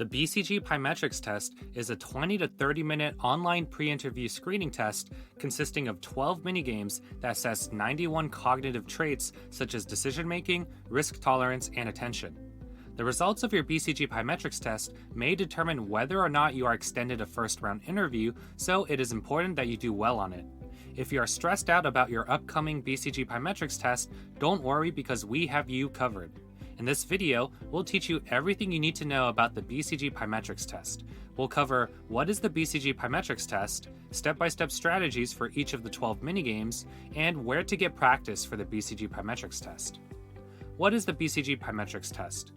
The BCG Pymetrics test is a 20 to 30 minute online pre-interview screening test consisting of 12 minigames that assess 91 cognitive traits such as decision-making, risk tolerance, and attention. The results of your BCG Pymetrics test may determine whether or not you are extended a first-round interview, so it is important that you do well on it. If you are stressed out about your upcoming BCG Pymetrics test, don't worry because we have you covered. In this video, we'll teach you everything you need to know about the BCG Pymetrics test. We'll cover what is the BCG Pymetrics test, step-by-step strategies for each of the 12 minigames, and where to get practice for the BCG Pymetrics test. What is the BCG Pymetrics test?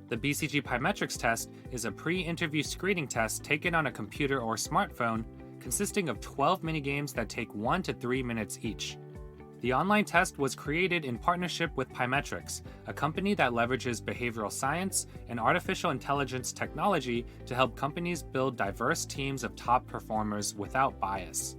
The BCG Pymetrics test is a pre-interview screening test taken on a computer or smartphone consisting of 12 minigames that take 1 to 3 minutes each. The online test was created in partnership with Pymetrics, a company that leverages behavioral science and artificial intelligence technology to help companies build diverse teams of top performers without bias.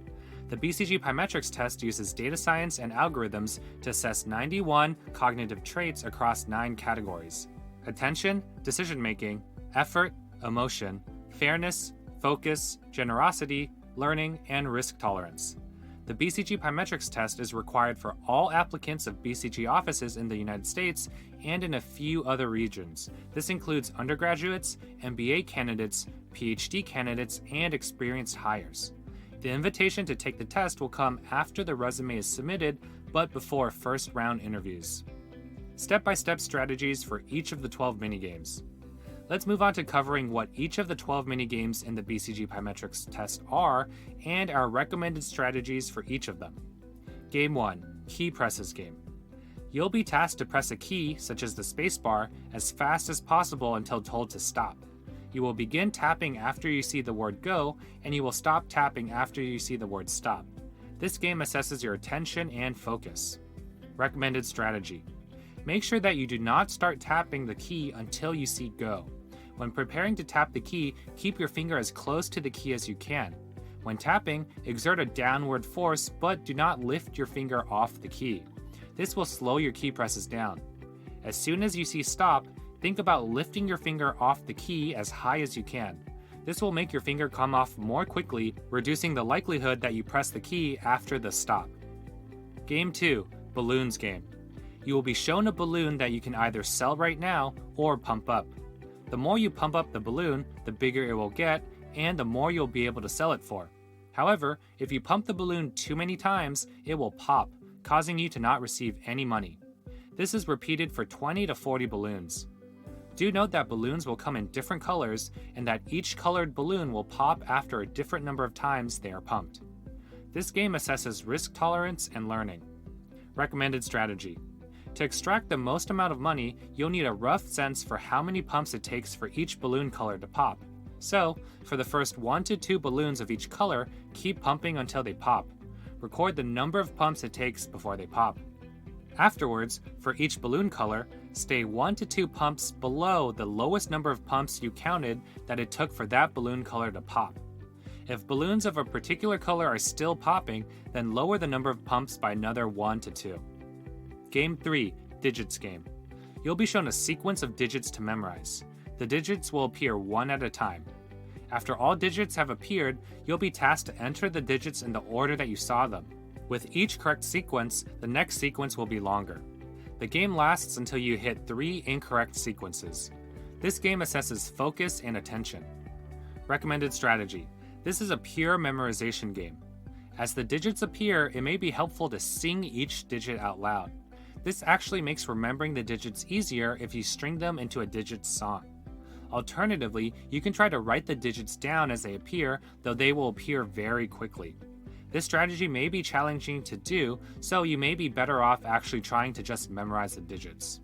The BCG Pymetrics test uses data science and algorithms to assess 91 cognitive traits across 9 categories: attention, decision-making, effort, emotion, fairness, focus, generosity, learning, and risk tolerance. The BCG Pymetrics test is required for all applicants of BCG offices in the United States and in a few other regions. This includes undergraduates, MBA candidates, PhD candidates, and experienced hires. The invitation to take the test will come after the resume is submitted, but before first-round interviews. Step-by-step strategies for each of the 12 minigames. Let's move on to covering what each of the 12 minigames in the BCG Pymetrics test are and our recommended strategies for each of them. Game 1, Key Presses Game. You'll be tasked to press a key, such as the spacebar, as fast as possible until told to stop. You will begin tapping after you see the word go, and you will stop tapping after you see the word stop. This game assesses your attention and focus. Recommended strategy. Make sure that you do not start tapping the key until you see go. When preparing to tap the key, keep your finger as close to the key as you can. When tapping, exert a downward force, but do not lift your finger off the key. This will slow your key presses down. As soon as you see stop, think about lifting your finger off the key as high as you can. This will make your finger come off more quickly, reducing the likelihood that you press the key after the stop. Game 2, Balloons Game. You will be shown a balloon that you can either sell right now or pump up. The more you pump up the balloon, the bigger it will get, and the more you'll be able to sell it for. However, if you pump the balloon too many times, it will pop, causing you to not receive any money. This is repeated for 20 to 40 balloons. Do note that balloons will come in different colors and that each colored balloon will pop after a different number of times they are pumped. This game assesses risk tolerance and learning. Recommended strategy. To extract the most amount of money, you'll need a rough sense for how many pumps it takes for each balloon color to pop. So, for the first 1 to 2 balloons of each color, keep pumping until they pop. Record the number of pumps it takes before they pop. Afterwards, for each balloon color, stay 1 to 2 pumps below the lowest number of pumps you counted that it took for that balloon color to pop. If balloons of a particular color are still popping, then lower the number of pumps by another 1 to 2. Game 3, Digits Game. You'll be shown a sequence of digits to memorize. The digits will appear one at a time. After all digits have appeared, you'll be tasked to enter the digits in the order that you saw them. With each correct sequence, the next sequence will be longer. The game lasts until you hit 3 incorrect sequences. This game assesses focus and attention. Recommended strategy. This is a pure memorization game. As the digits appear, it may be helpful to sing each digit out loud. This actually makes remembering the digits easier if you string them into a digits song. Alternatively, you can try to write the digits down as they appear, though they will appear very quickly. This strategy may be challenging to do, so you may be better off actually trying to just memorize the digits.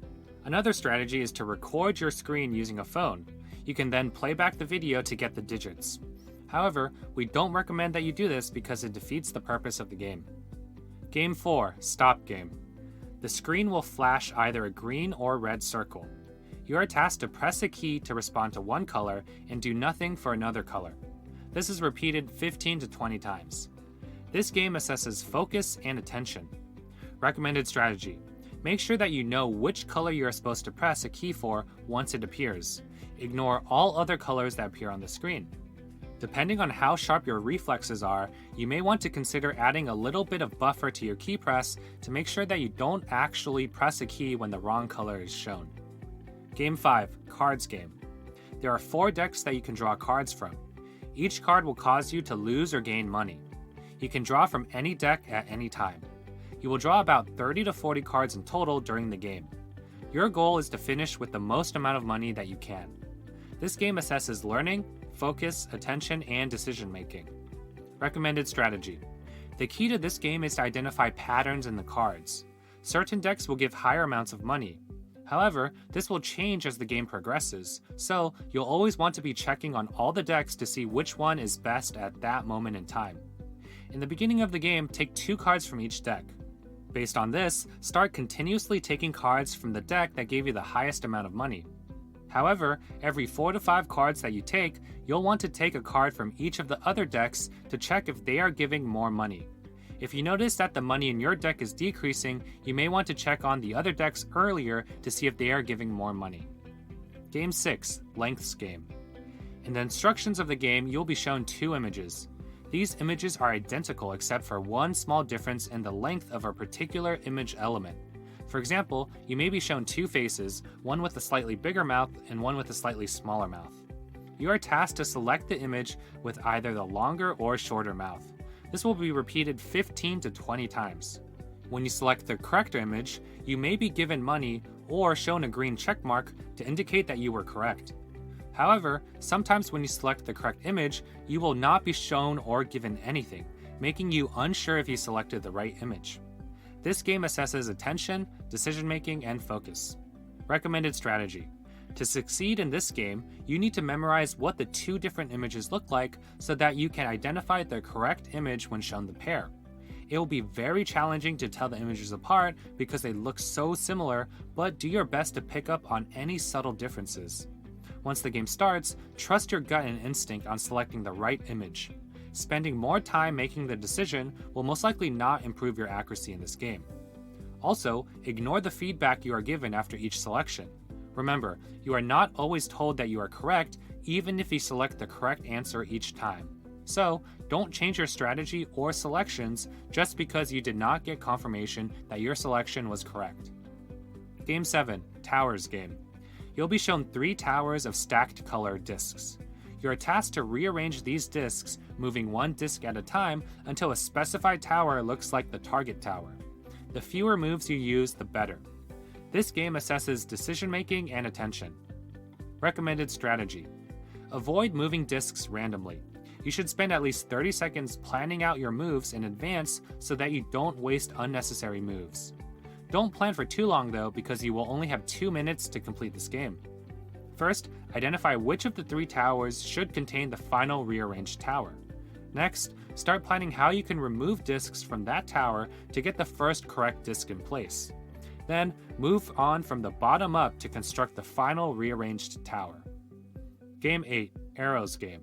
Another strategy is to record your screen using a phone. You can then play back the video to get the digits. However, we don't recommend that you do this because it defeats the purpose of the game. Game 4, Stop Game. The screen will flash either a green or red circle. You are tasked to press a key to respond to one color and do nothing for another color. This is repeated 15 to 20 times. This game assesses focus and attention. Recommended strategy. Make sure that you know which color you are supposed to press a key for once it appears. Ignore all other colors that appear on the screen. Depending on how sharp your reflexes are, you may want to consider adding a little bit of buffer to your key press to make sure that you don't actually press a key when the wrong color is shown. Game 5, Cards Game. There are 4 decks that you can draw cards from. Each card will cause you to lose or gain money. You can draw from any deck at any time. You will draw about 30 to 40 cards in total during the game. Your goal is to finish with the most amount of money that you can. This game assesses learning, focus, attention, and decision making. Recommended strategy. The key to this game is to identify patterns in the cards. Certain decks will give higher amounts of money. However, this will change as the game progresses, so you'll always want to be checking on all the decks to see which one is best at that moment in time. In the beginning of the game, take 2 cards from each deck. Based on this, start continuously taking cards from the deck that gave you the highest amount of money. However, every 4 to 5 cards that you take, you'll want to take a card from each of the other decks to check if they are giving more money. If you notice that the money in your deck is decreasing, you may want to check on the other decks earlier to see if they are giving more money. Game 6, Lengths Game. In the instructions of the game, you'll be shown 2 images. These images are identical except for one small difference in the length of a particular image element. For example, you may be shown 2 faces, one with a slightly bigger mouth and one with a slightly smaller mouth. You are tasked to select the image with either the longer or shorter mouth. This will be repeated 15 to 20 times. When you select the correct image, you may be given money or shown a green check mark to indicate that you were correct. However, sometimes when you select the correct image, you will not be shown or given anything, making you unsure if you selected the right image. This game assesses attention, decision-making, and focus. Recommended strategy. To succeed in this game, you need to memorize what the 2 different images look like so that you can identify the correct image when shown the pair. It will be very challenging to tell the images apart because they look so similar, but do your best to pick up on any subtle differences. Once the game starts, trust your gut and instinct on selecting the right image. Spending more time making the decision will most likely not improve your accuracy in this game. Also, ignore the feedback you are given after each selection. Remember, you are not always told that you are correct, even if you select the correct answer each time. So, don't change your strategy or selections just because you did not get confirmation that your selection was correct. Game 7, Towers Game. You'll be shown 3 towers of stacked color discs. You are tasked to rearrange these discs, moving 1 disc at a time until a specified tower looks like the target tower. The fewer moves you use, the better. This game assesses decision-making and attention. Recommended strategy. Avoid moving discs randomly. You should spend at least 30 seconds planning out your moves in advance so that you don't waste unnecessary moves. Don't plan for too long though, because you will only have 2 minutes to complete this game. First, identify which of the 3 towers should contain the final rearranged tower. Next, start planning how you can remove discs from that tower to get the first correct disc in place. Then, move on from the bottom up to construct the final rearranged tower. Game 8, Arrows Game.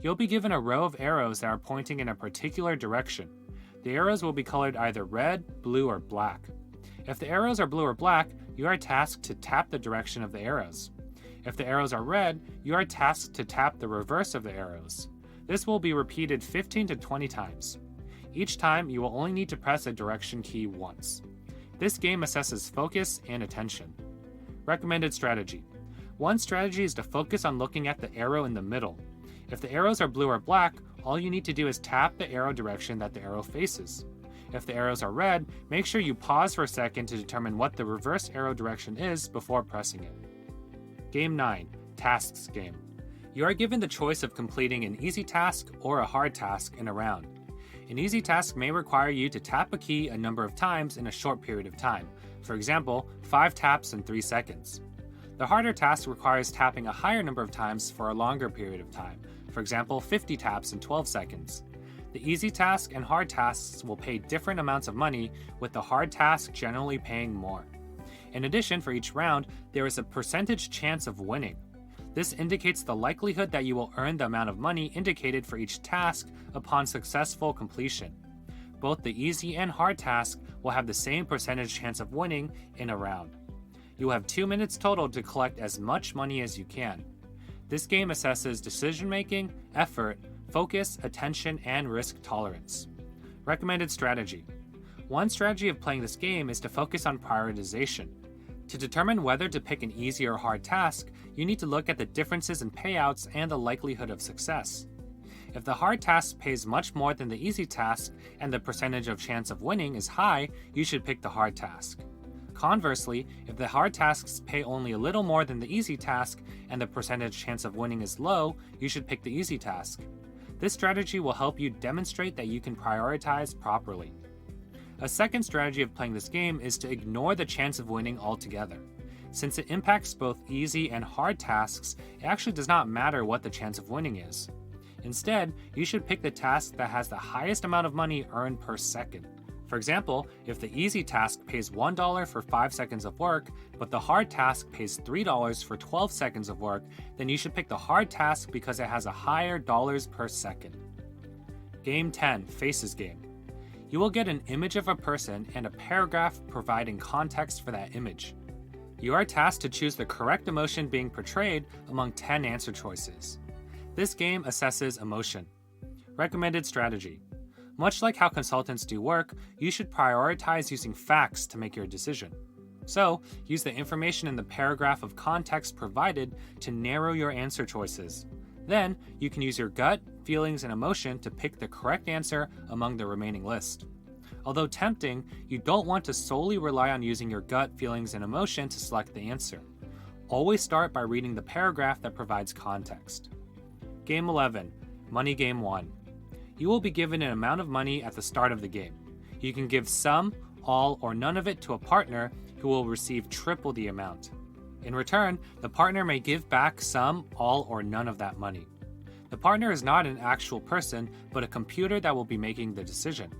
You'll be given a row of arrows that are pointing in a particular direction. The arrows will be colored either red, blue, or black. If the arrows are blue or black, you are tasked to tap the direction of the arrows. If the arrows are red, you are tasked to tap the reverse of the arrows. This will be repeated 15 to 20 times. Each time, you will only need to press a direction key once. This game assesses focus and attention. Recommended strategy. One strategy is to focus on looking at the arrow in the middle. If the arrows are blue or black, all you need to do is tap the arrow direction that the arrow faces. If the arrows are red, make sure you pause for a second to determine what the reverse arrow direction is before pressing it. Game 9, Tasks Game. You are given the choice of completing an easy task or a hard task in a round. An easy task may require you to tap a key a number of times in a short period of time, for example, 5 taps in 3 seconds. The harder task requires tapping a higher number of times for a longer period of time, for example, 50 taps in 12 seconds. The easy task and hard tasks will pay different amounts of money, with the hard task generally paying more. In addition, for each round, there is a percentage chance of winning. This indicates the likelihood that you will earn the amount of money indicated for each task upon successful completion. Both the easy and hard task will have the same percentage chance of winning in a round. You will have 2 minutes total to collect as much money as you can. This game assesses decision-making, effort, focus, attention, and risk tolerance. Recommended strategy. One strategy of playing this game is to focus on prioritization. To determine whether to pick an easy or hard task, you need to look at the differences in payouts and the likelihood of success. If the hard task pays much more than the easy task and the percentage of chance of winning is high, you should pick the hard task. Conversely, if the hard tasks pay only a little more than the easy task and the percentage chance of winning is low, you should pick the easy task. This strategy will help you demonstrate that you can prioritize properly. A second strategy of playing this game is to ignore the chance of winning altogether. Since it impacts both easy and hard tasks, it actually does not matter what the chance of winning is. Instead, you should pick the task that has the highest amount of money earned per second. For example, if the easy task pays $1 for 5 seconds of work, but the hard task pays $3 for 12 seconds of work, then you should pick the hard task because it has a higher dollars per second. Game 10, Faces Game. You will get an image of a person and a paragraph providing context for that image. You are tasked to choose the correct emotion being portrayed among 10 answer choices. This game assesses emotion. Recommended strategy. Much like how consultants do work, you should prioritize using facts to make your decision. So, use the information in the paragraph of context provided to narrow your answer choices. Then, you can use your gut, feelings, and emotion to pick the correct answer among the remaining list. Although tempting, you don't want to solely rely on using your gut, feelings, and emotion to select the answer. Always start by reading the paragraph that provides context. Game 11, Money Game 1. You will be given an amount of money at the start of the game. You can give some, all, or none of it to a partner who will receive triple the amount. In return, the partner may give back some, all, or none of that money. The partner is not an actual person, but a computer that will be making the decision.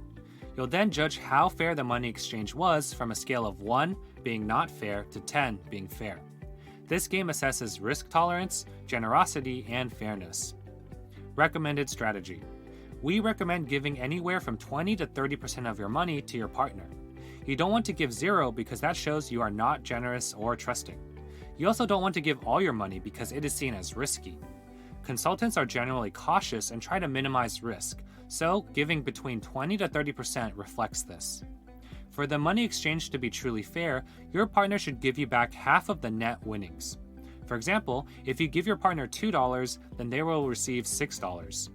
You'll then judge how fair the money exchange was from a scale of 1 being not fair to 10 being fair. This game assesses risk tolerance, generosity, and fairness. Recommended strategy. We recommend giving anywhere from 20 to 30% of your money to your partner. You don't want to give zero because that shows you are not generous or trusting. You also don't want to give all your money because it is seen as risky. Consultants are generally cautious and try to minimize risk, so giving between 20 to 30% reflects this. For the money exchange to be truly fair, your partner should give you back half of the net winnings. For example, if you give your partner $2, then they will receive $6.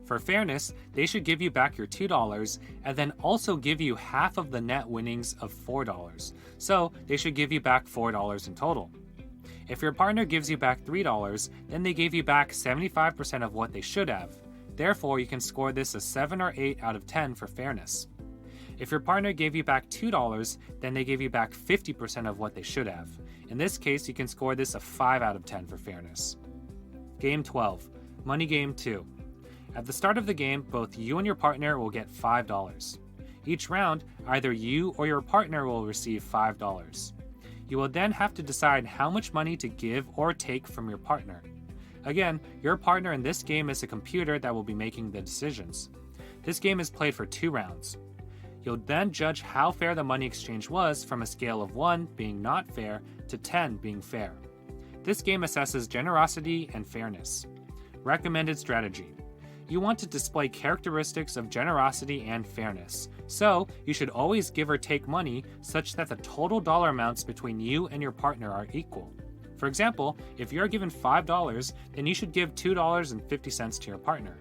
For fairness, they should give you back your $2 and then also give you half of the net winnings of $4, so they should give you back $4 in total. If your partner gives you back $3, then they gave you back 75% of what they should have. Therefore, you can score this a 7 or 8 out of 10 for fairness. If your partner gave you back $2, then they gave you back 50% of what they should have. In this case, you can score this a 5 out of 10 for fairness. Game 12, Money Game 2. At the start of the game, both you and your partner will get $5. Each round, either you or your partner will receive $5. You will then have to decide how much money to give or take from your partner. Again, your partner in this game is a computer that will be making the decisions. This game is played for 2 rounds. You'll then judge how fair the money exchange was from a scale of 1 being not fair to 10 being fair. This game assesses generosity and fairness. Recommended strategy. You want to display characteristics of generosity and fairness, so you should always give or take money such that the total dollar amounts between you and your partner are equal. For example, if you're given $5, then you should give $2.50 to your partner.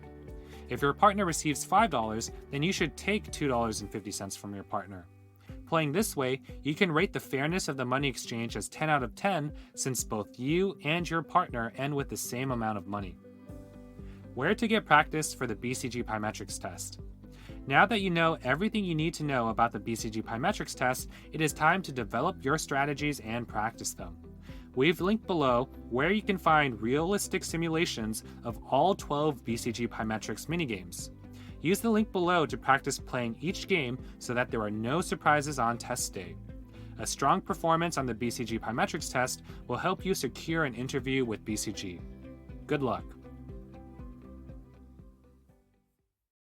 If your partner receives $5, then you should take $2.50 from your partner. Playing this way, you can rate the fairness of the money exchange as 10 out of 10 since both you and your partner end with the same amount of money. Where to get practice for the BCG Pymetrics test. Now that you know everything you need to know about the BCG Pymetrics test, it is time to develop your strategies and practice them. We've linked below where you can find realistic simulations of all 12 BCG Pymetrics minigames. Use the link below to practice playing each game so that there are no surprises on test day. A strong performance on the BCG Pymetrics test will help you secure an interview with BCG. Good luck.